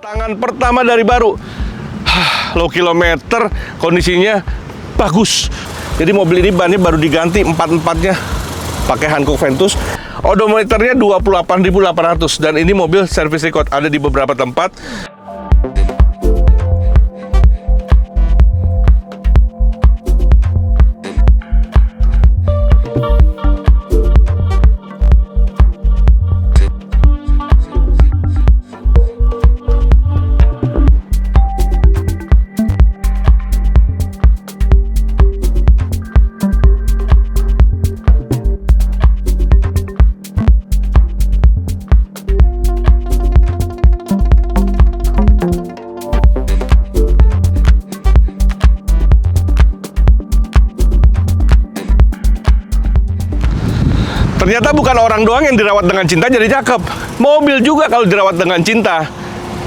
Tangan pertama dari baru. Low kilometer, kondisinya bagus. Jadi mobil ini bannya baru diganti empat-empatnya pakai Hankook Ventus. Odometernya 28.800 dan ini mobil service record ada di beberapa tempat. Ternyata bukan orang doang yang dirawat dengan cinta jadi cakep. Mobil juga kalau dirawat dengan cinta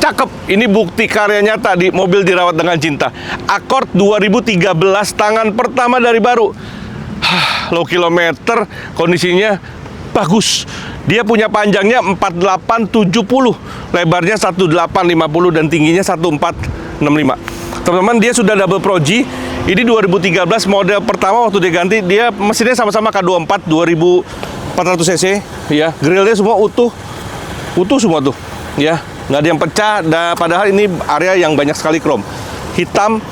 cakep. Ini bukti karya nyata di mobil dirawat dengan cinta. Accord 2013, tangan pertama dari baru. Low kilometer, kondisinya bagus. Dia punya panjangnya 4870, lebarnya 1850 dan tingginya 1465. Teman-teman, dia sudah double Pro G. Ini 2013 model pertama waktu diganti. Dia mesinnya sama-sama K24 2400 cc, ya. Grillnya semua utuh semua tuh, ya. Nggak ada yang pecah. Padahal ini area yang banyak sekali krom. Hitam.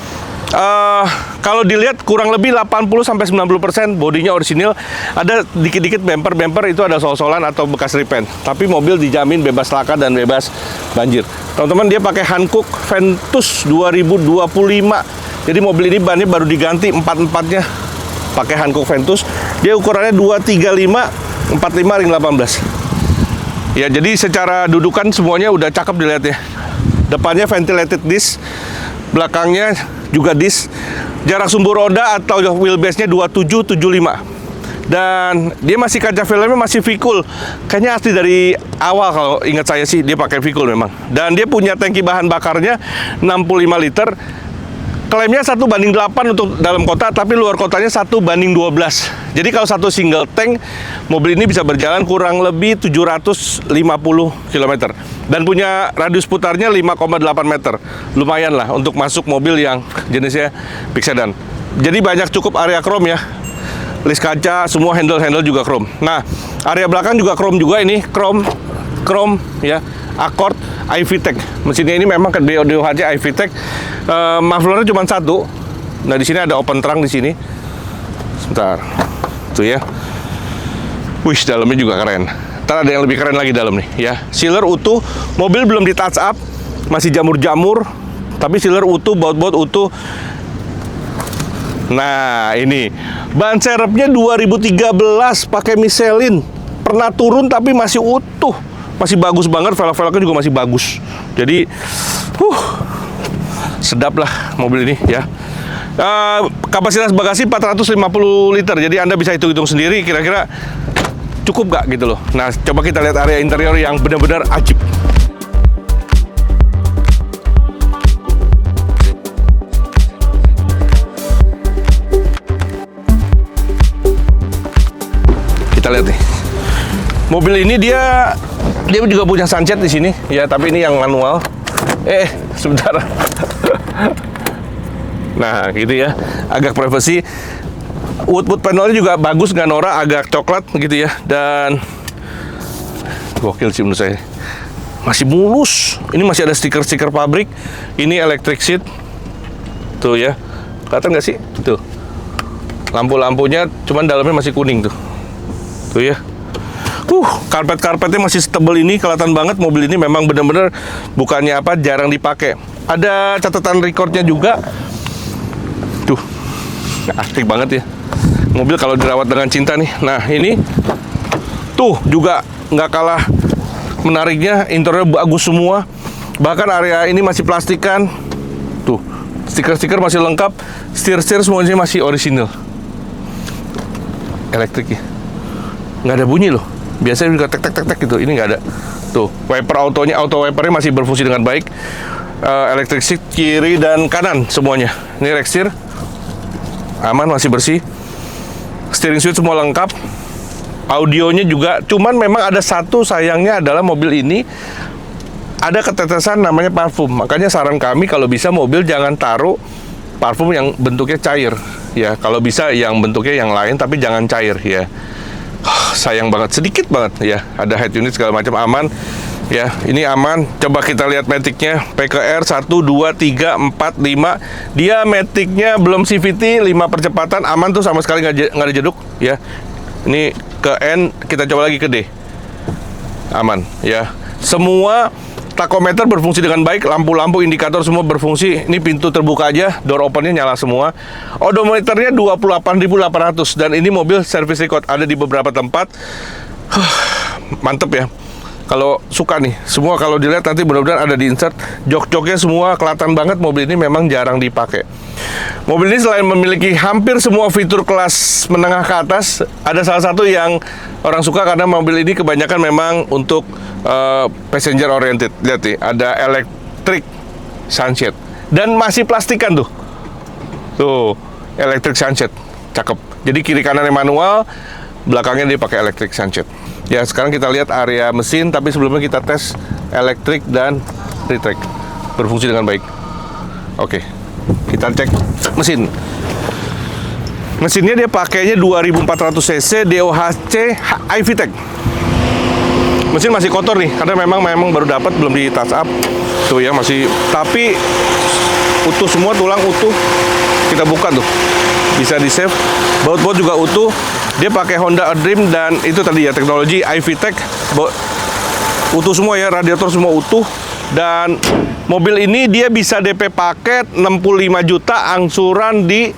Kalau dilihat kurang lebih 80-90% bodinya orisinil. Ada dikit-dikit bumper itu ada sol-solan atau bekas repaint. Tapi mobil dijamin bebas laka dan bebas banjir. Teman-teman, dia pakai Hankook Ventus 2025. Jadi mobil ini bannya baru diganti empat-empatnya pakai Hankook Ventus. Dia ukurannya 235 45 ring 18. Ya, jadi secara dudukan semuanya udah cakep dilihat ya. Depannya ventilated disc, belakangnya juga disc. Jarak sumbu roda atau wheelbase-nya 2775. Dan dia masih kaca filmnya masih Vikul. Kayaknya asli dari awal kalau ingat saya sih dia pakai Vikul memang. Dan dia punya tangki bahan bakarnya 65 liter. Klaimnya 1:8 untuk dalam kota, tapi luar kotanya 1:12. Jadi kalau satu single tank, mobil ini bisa berjalan kurang lebih 750 km. Dan punya radius putarnya 5,8 meter. Lumayan lah untuk masuk mobil yang jenisnya big sedan. Jadi banyak cukup area krom ya. List kaca, semua handle juga krom. Nah, area belakang juga krom juga ini, krom ya. Accord iVTEC. Mesinnya ini memang ke DOHC iVTEC. Mufflernya cuma satu. Nah, di sini ada open trunk di sini. Sebentar. Tuh ya. Wih, dalamnya juga keren. Ntar ada yang lebih keren lagi dalam nih ya. Sealer utuh, mobil belum di touch up, masih jamur-jamur, tapi sealer utuh, baut-baut utuh. Nah, ini ban serepnya 2013 pakai Michelin. Pernah turun tapi masih utuh. Masih bagus banget, velg-velgnya juga masih bagus. Jadi, sedap lah mobil ini ya. Kapasitas bagasi 450 liter. Jadi Anda bisa hitung-hitung sendiri kira-kira cukup gak gitu loh. Nah, coba kita lihat area interior yang benar-benar ajib. Kita lihat nih. Mobil ini dia juga punya sunset di sini ya, tapi ini yang manual. Sebentar. Nah, gitu ya. Agak privacy. Wood panelnya juga bagus, nggak norak, agak coklat gitu ya. Dan gokil sih menurut saya. Masih mulus. Ini masih ada stiker-stiker pabrik. Ini electric seat. Tuh ya. Kelihatan nggak sih? Tuh. Lampu-lampunya cuman dalamnya masih kuning tuh. Tuh ya. Karpet-karpetnya masih setebal ini, kelihatan banget mobil ini memang benar-benar bukannya apa, jarang dipakai. Ada catatan recordnya juga. Tuh, asik banget ya. Mobil kalau dirawat dengan cinta nih. Nah, ini tuh juga nggak kalah menariknya, interior bagus semua. Bahkan area ini masih plastikan. Tuh, stiker-stiker masih lengkap, setir-setir semuanya masih orisinil. Elektrik ya. Nggak ada bunyi loh. Biasanya juga tek gitu, ini nggak ada. Tuh, wiper auto wipernya masih berfungsi dengan baik. Electric seat kiri dan kanan semuanya. Ini rear steer aman, masih bersih. Steering wheel semua lengkap. Audionya juga, cuman memang ada satu sayangnya adalah mobil ini ada ketetesan namanya parfum. Makanya saran kami kalau bisa mobil jangan taruh parfum yang bentuknya cair ya. Kalau bisa yang bentuknya yang lain tapi jangan cair ya. Sayang banget, sedikit banget ya. Ada head unit segala macam, aman ya. Ini aman. Coba kita lihat Matic-nya. PKR 1, 2, 3, 4, 5. Dia Matic-nya belum CVT, 5 percepatan, aman tuh, sama sekali nggak ada jeduk ya. Ini ke N, kita coba lagi ke D. Aman ya. Semua tachometer berfungsi dengan baik, lampu-lampu indikator semua berfungsi. Ini pintu terbuka aja, door open-nya nyala semua. Odometernya 28.800 dan ini mobil service record ada di beberapa tempat. Mantep ya. Kalau suka nih, semua kalau dilihat nanti mudah-mudahan ada di insert. Jok-joknya semua kelihatan banget, mobil ini memang jarang dipakai. Mobil ini selain memiliki hampir semua fitur kelas menengah ke atas, ada salah satu yang orang suka karena mobil ini kebanyakan memang untuk passenger oriented. Lihat nih, ada electric sunshade dan masih plastikan tuh. Tuh, electric sunshade, cakep. Jadi kiri kanannya manual, belakangnya dia pakai electric sunshade. Ya, sekarang kita lihat area mesin, tapi sebelumnya kita tes elektrik dan retract. Berfungsi dengan baik. Oke, kita cek mesin. Mesinnya dia pakainya 2400 cc DOHC iVTEC. Mesin masih kotor nih, karena memang baru dapat, belum di touch up. Tuh ya, masih, tapi utuh semua, tulang utuh. Kita buka tuh, bisa di save. Baut-baut juga utuh. Dia pakai Honda Dream dan itu tadi ya teknologi iVTEC. Utuh semua ya, radiator semua utuh. Dan mobil ini dia bisa DP paket 65 juta, angsuran di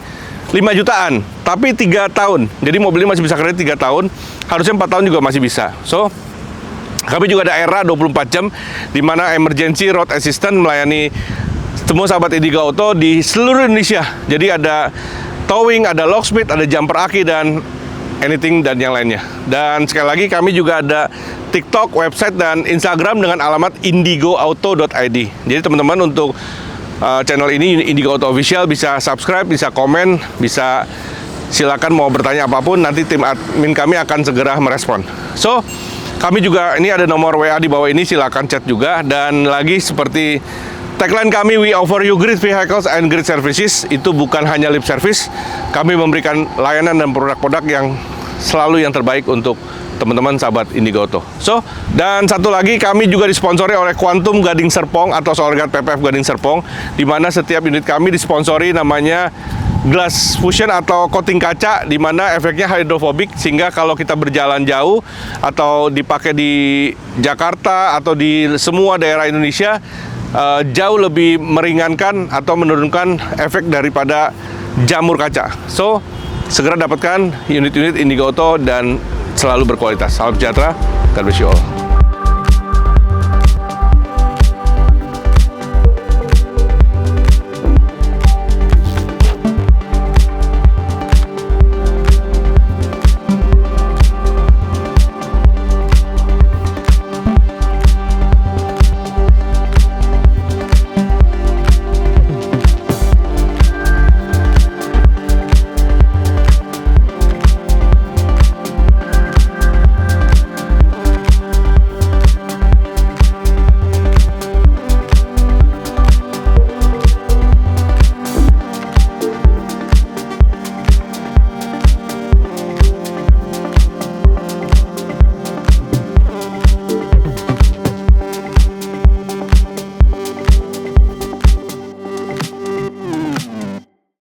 5 jutaan. Tapi 3 tahun. Jadi mobil ini masih bisa kredit 3 tahun. Harusnya 4 tahun juga masih bisa. So, kami juga ada era 24 jam di mana emergency road assistant melayani semua sahabat Indigo Auto di seluruh Indonesia. Jadi ada towing, ada locksmith, ada jumper aki dan anything dan yang lainnya. Dan sekali lagi kami juga ada TikTok, website dan Instagram dengan alamat indigoauto.id. Jadi teman-teman untuk channel ini Indigo Auto Official bisa subscribe, bisa komen, bisa silakan mau bertanya apapun, nanti tim admin kami akan segera merespon. So, kami juga ini ada nomor WA di bawah ini, silakan chat juga. Dan lagi seperti tagline kami, we offer you great vehicles and great services. Itu bukan hanya lip service, kami memberikan layanan dan produk-produk yang selalu yang terbaik untuk teman-teman sahabat Indigo Auto. So, dan satu lagi, kami juga disponsori oleh Quantum Gading Serpong atau Solgat PPF Gading Serpong, di mana setiap unit kami disponsori namanya glass fusion atau coating kaca, di mana efeknya hydrophobic, sehingga kalau kita berjalan jauh atau dipakai di Jakarta atau di semua daerah Indonesia, jauh lebih meringankan atau menurunkan efek daripada jamur kaca. So, segera dapatkan unit-unit Indigo Auto dan selalu berkualitas. Salam sejahtera, God bless you all.